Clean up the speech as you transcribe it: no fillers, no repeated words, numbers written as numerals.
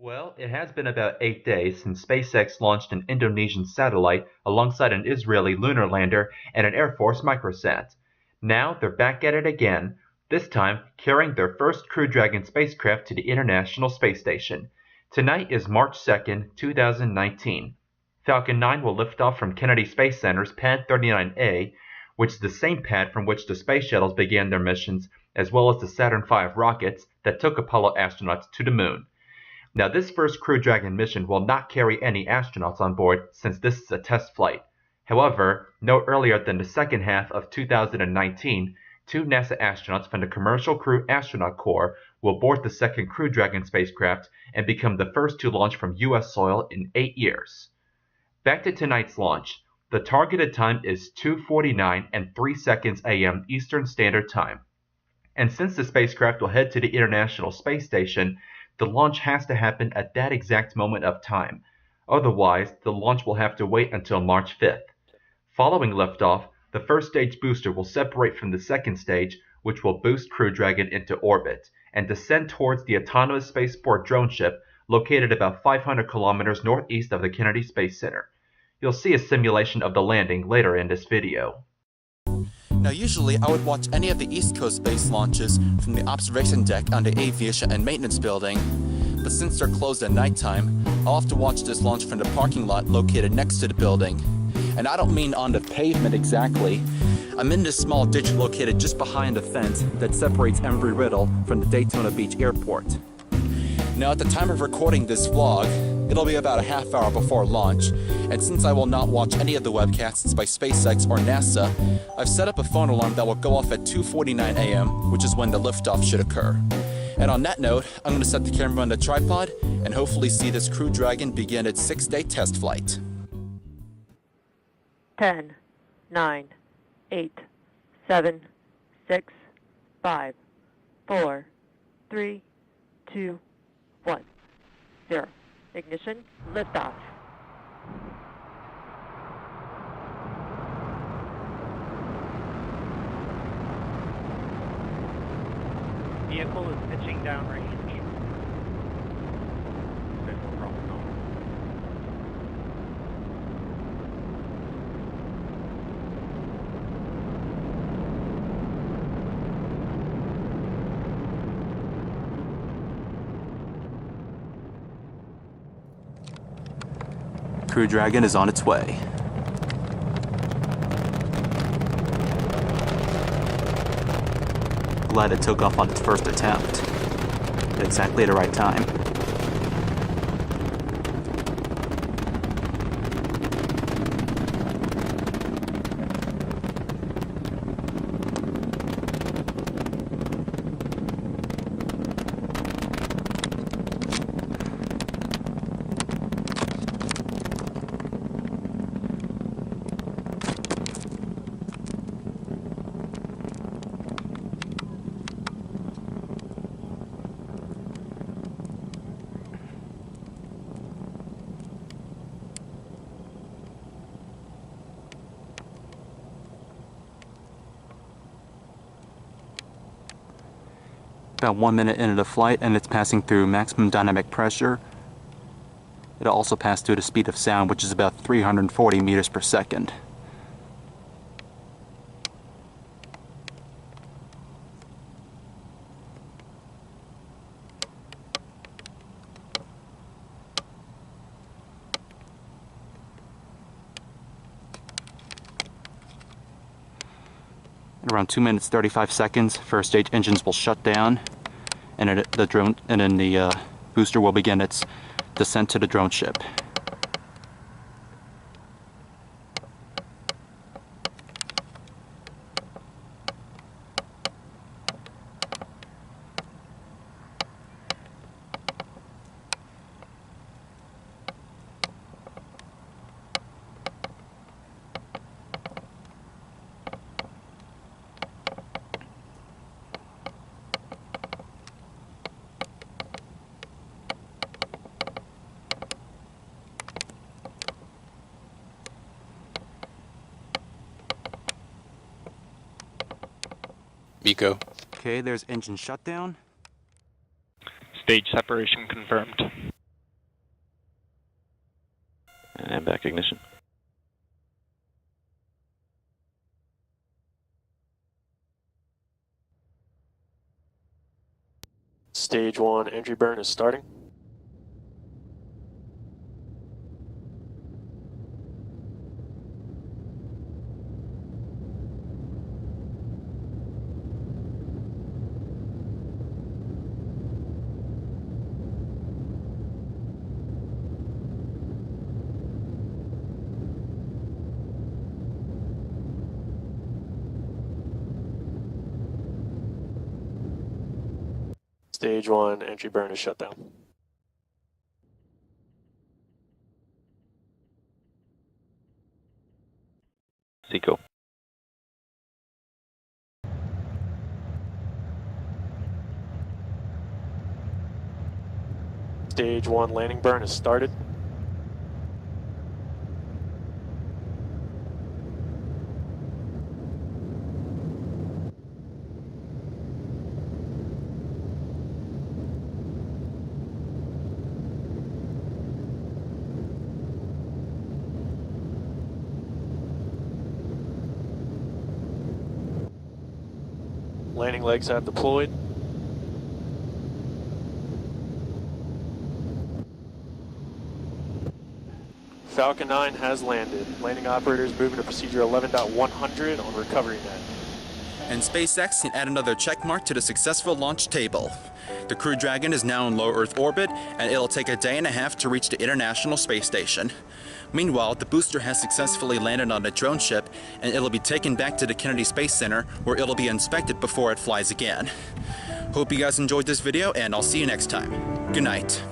Well, it has been about 8 days since SpaceX launched an Indonesian satellite alongside an Israeli lunar lander and an Air Force microsat. Now they're back at it again, this time carrying their first Crew Dragon spacecraft to the International Space Station. Tonight is March 2nd, 2019. Falcon 9 will lift off from Kennedy Space Center's Pad 39A, which is the same pad from which the space shuttles began their missions, as well as the Saturn V rockets that took Apollo astronauts to the moon. Now, this first Crew Dragon mission will not carry any astronauts on board since this is a test flight. However, no earlier than the second half of 2019, two NASA astronauts from the Commercial Crew Astronaut Corps will board the second Crew Dragon spacecraft and become the first to launch from U.S. soil in 8 years. Back to tonight's launch. The targeted time is 2:49 and 3 seconds a.m. Eastern Standard Time. And since the spacecraft will head to the International Space Station, the launch has to happen at that exact moment of time. Otherwise, the launch will have to wait until March 5th. Following liftoff, the first stage booster will separate from the second stage, which will boost Crew Dragon into orbit, and descend towards the autonomous spaceport drone ship located about 500 kilometers northeast of the Kennedy Space Center. You'll see a simulation of the landing later in this video. Now usually I would watch any of the East Coast space launches from the observation deck on the Aviation and Maintenance Building, but since they're closed at nighttime, I'll have to watch this launch from the parking lot located next to the building. And I don't mean on the pavement exactly. I'm in this small ditch located just behind the fence that separates Embry-Riddle from the Daytona Beach airport. Now at the time of recording this vlog, it'll be about a half hour before launch, and since I will not watch any of the webcasts by SpaceX or NASA, I've set up a phone alarm that will go off at 2:49 a.m., which is when the liftoff should occur. And on that note, I'm going to set the camera on the tripod and hopefully see this Crew Dragon begin its 6-day test flight. 10, 9, 8, 7, 6, 5, 4, 3, 2, 1, 0. Ignition, liftoff. Vehicle is pitching downrange. Crew Dragon is on its way. Glad it took off on its first attempt. At exactly the right time. About 1 minute into the flight and it's passing through maximum dynamic pressure. It'll also pass through the speed of sound, which is about 340 meters per second. At around 2 minutes 35 seconds, first stage engines will shut down, and then the booster will begin its descent to the drone ship. Miko. Okay, there's engine shutdown. Stage separation confirmed. and back ignition. Stage 1 entry burn is starting. Stage 1 entry burn is shut down. Seco. Stage 1 landing burn is started. Landing legs have deployed. Falcon 9 has landed. Landing operators moving to procedure 11.100 on recovery net. And SpaceX can add another check mark to the successful launch table. The Crew Dragon is now in low Earth orbit, and it'll take a day and a half to reach the International Space Station. Meanwhile, the booster has successfully landed on a drone ship, and it'll be taken back to the Kennedy Space Center, where it'll be inspected before it flies again. Hope you guys enjoyed this video, and I'll see you next time. Good night.